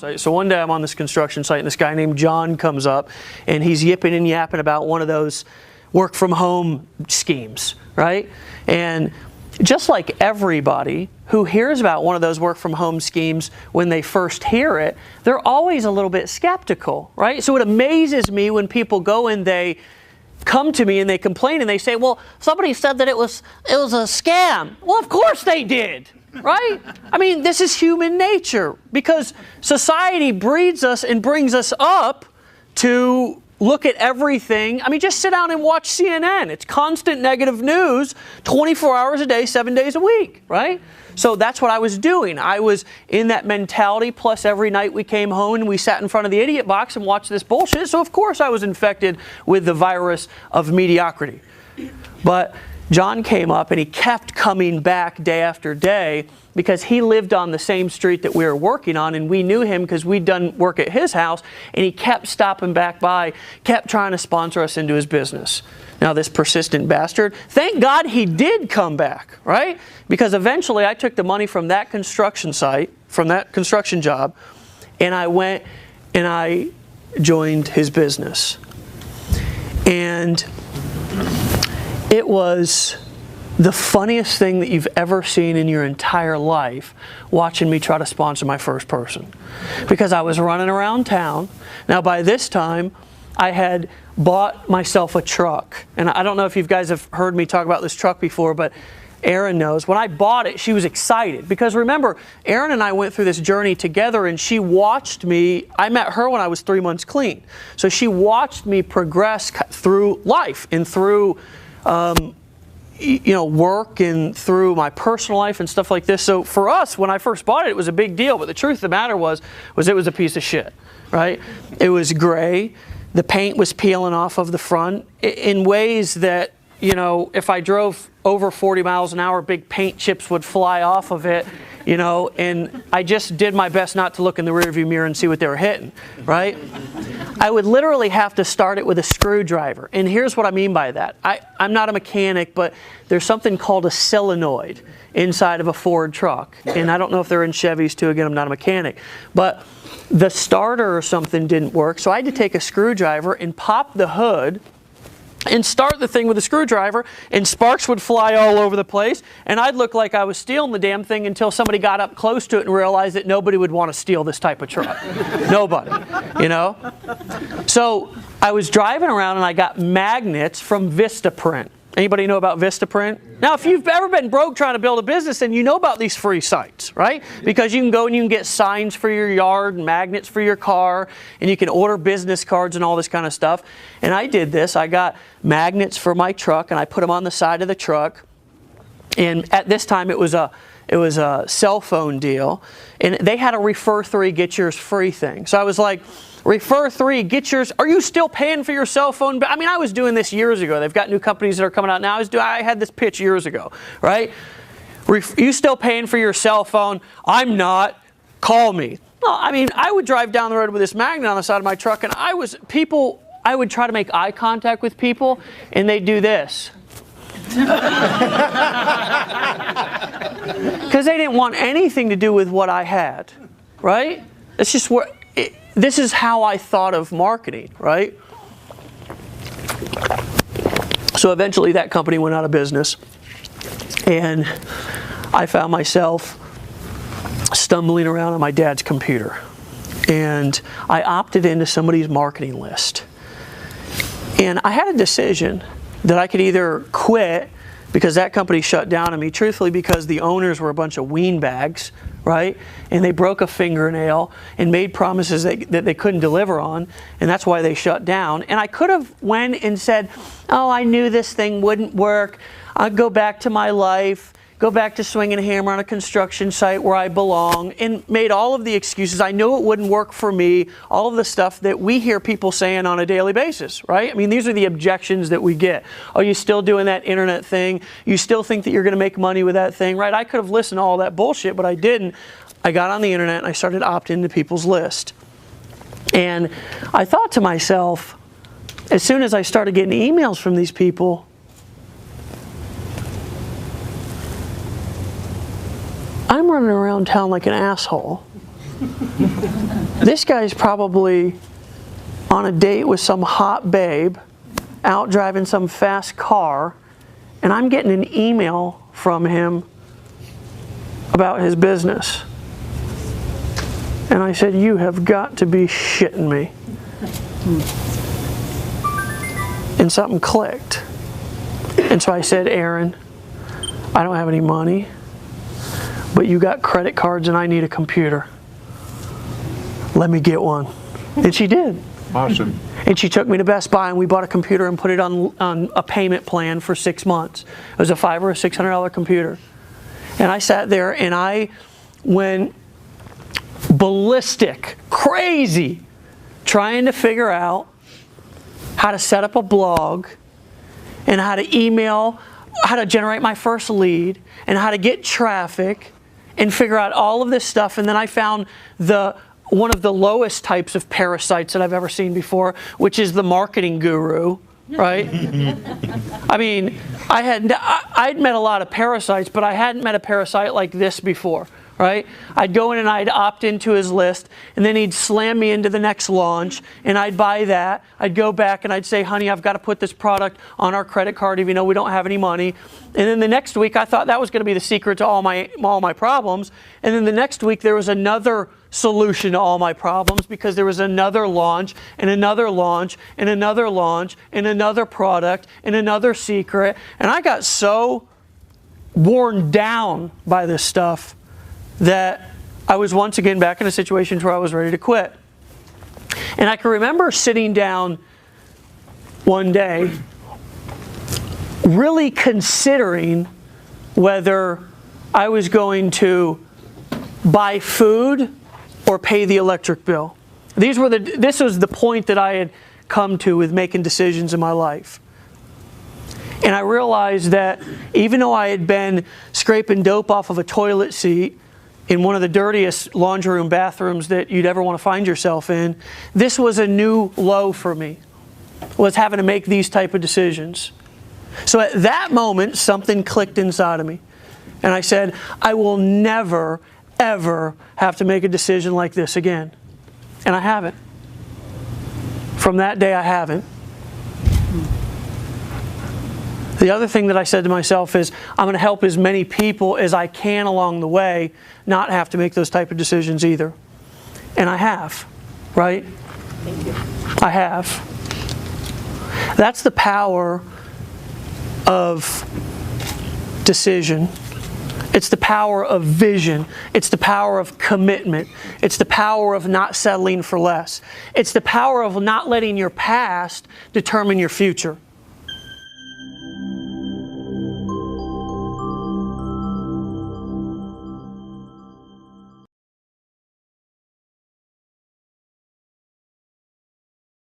site. So one day I'm on this construction site and this guy named John comes up and he's yipping and yapping about one of those work from home schemes, right? And just like everybody who hears about one of those work from home schemes, when they first hear it, they're always a little bit skeptical, right? So it amazes me when people go and they come to me and they complain and they say, well, somebody said that it was a scam. Well, of course they did, right? I mean, this is human nature because society breeds us and brings us up to look at everything. I mean, just sit down and watch CNN. It's constant negative news 24 hours a day, 7 days a week, right? So that's what I was doing. I was in that mentality, plus every night we came home and we sat in front of the idiot box and watched this bullshit. So of course I was infected with the virus of mediocrity. But John came up and he kept coming back day after day because he lived on the same street that we were working on, and we knew him because we'd done work at his house, and he kept stopping back by, kept trying to sponsor us into his business. Now this persistent bastard, thank God he did come back, right? Because eventually I took the money from that construction site, from that construction job, and I went and I joined his business. And it was the funniest thing that you've ever seen in your entire life, watching me try to sponsor my first person. Because I was running around town. Now by this time, I had bought myself a truck. And I don't know if you guys have heard me talk about this truck before, but Erin knows. When I bought it, she was excited. Because remember, Erin and I went through this journey together, and she watched me. I met her when I was 3 months clean. So she watched me progress through life and through work and through my personal life and stuff like this. So for us, when I first bought it, it was a big deal. But the truth of the matter was it was a piece of shit, right? It was gray. The paint was peeling off of the front in ways that, if I drove over 40 miles an hour, big paint chips would fly off of it, and I just did my best not to look in the rearview mirror and see what they were hitting, right? I would literally have to start it with a screwdriver. And here's what I mean by that. I'm not a mechanic, but there's something called a solenoid inside of a Ford truck. And I don't know if they're in Chevys too. Again, I'm not a mechanic. But the starter or something didn't work, so I had to take a screwdriver and pop the hood and start the thing with a screwdriver, and sparks would fly all over the place, and I'd look like I was stealing the damn thing until somebody got up close to it and realized that nobody would want to steal this type of truck. Nobody, So I was driving around and I got magnets from Vistaprint. Anybody know about Vistaprint? Now, if you've ever been broke trying to build a business, then you know about these free sites, right? Because you can go and you can get signs for your yard, and magnets for your car, and you can order business cards and all this kind of stuff. And I did this. I got magnets for my truck, and I put them on the side of the truck. And at this time, it was a cell phone deal, and they had a refer 3, get yours free thing. So I was like, refer 3, get yours. Are you still paying for your cell phone? I mean, I was doing this years ago. They've got new companies that are coming out now. I had this pitch years ago, right? You still paying for your cell phone? I'm not. Call me. Well, I mean, I would drive down the road with this magnet on the side of my truck, and I would try to make eye contact with people, and they'd do this. Because they didn't want anything to do with what I had, right? It's just where. This is how I thought of marketing, right? So eventually that company went out of business, and I found myself stumbling around on my dad's computer, and I opted into somebody's marketing list. And I had a decision that I could either quit because that company shut down on me, truthfully, because the owners were a bunch of weenbags, right? And they broke a fingernail and made promises that they couldn't deliver on, and that's why they shut down. And I could have went and said, oh, I knew this thing wouldn't work. I'd go back to my life, go back to swinging a hammer on a construction site where I belong, and made all of the excuses. I knew it wouldn't work for me, all of the stuff that we hear people saying on a daily basis, right? I mean, these are the objections that we get. Oh, you still doing that internet thing? You still think that you're going to make money with that thing, right? I could have listened to all that bullshit, but I didn't. I got on the internet and I started opting into people's list. And I thought to myself, as soon as I started getting emails from these people, I'm running around town like an asshole. This guy's probably on a date with some hot babe, out driving some fast car, and I'm getting an email from him about his business. And I said, you have got to be shitting me. And something clicked. And so I said, Aaron, I don't have any money, but you got credit cards and I need a computer. Let me get one. And she did. Awesome. And she took me to Best Buy and we bought a computer and put it on a payment plan for 6 months. It was a $500 or $600 computer. And I sat there and I went ballistic, crazy, trying to figure out how to set up a blog and how to email, how to generate my first lead and how to get traffic and figure out all of this stuff. And then I found one of the lowest types of parasites that I've ever seen before, which is the marketing guru, right? I mean, I'd met a lot of parasites, but I hadn't met a parasite like this before. Right? I'd go in and I'd opt into his list, and then he'd slam me into the next launch, and I'd buy that. I'd go back and I'd say, honey, I've got to put this product on our credit card even though we don't have any money. And then the next week, I thought that was going to be the secret to all my problems. And then the next week, there was another solution to all my problems because there was another launch and another launch and another launch and another product and another secret. And I got so worn down by this stuff that I was once again back in a situation where I was ready to quit. And I can remember sitting down one day really considering whether I was going to buy food or pay the electric bill. This was the point that I had come to with making decisions in my life. And I realized that even though I had been scraping dope off of a toilet seat in one of the dirtiest laundry room bathrooms that you'd ever want to find yourself in, this was a new low for me, was having to make these type of decisions. So at that moment, something clicked inside of me. And I said, I will never, ever have to make a decision like this again. And I haven't. From that day, I haven't. The other thing that I said to myself is, I'm going to help as many people as I can along the way not have to make those type of decisions either. And I have, right? Thank you. I have. That's the power of decision. It's the power of vision. It's the power of commitment. It's the power of not settling for less. It's the power of not letting your past determine your future.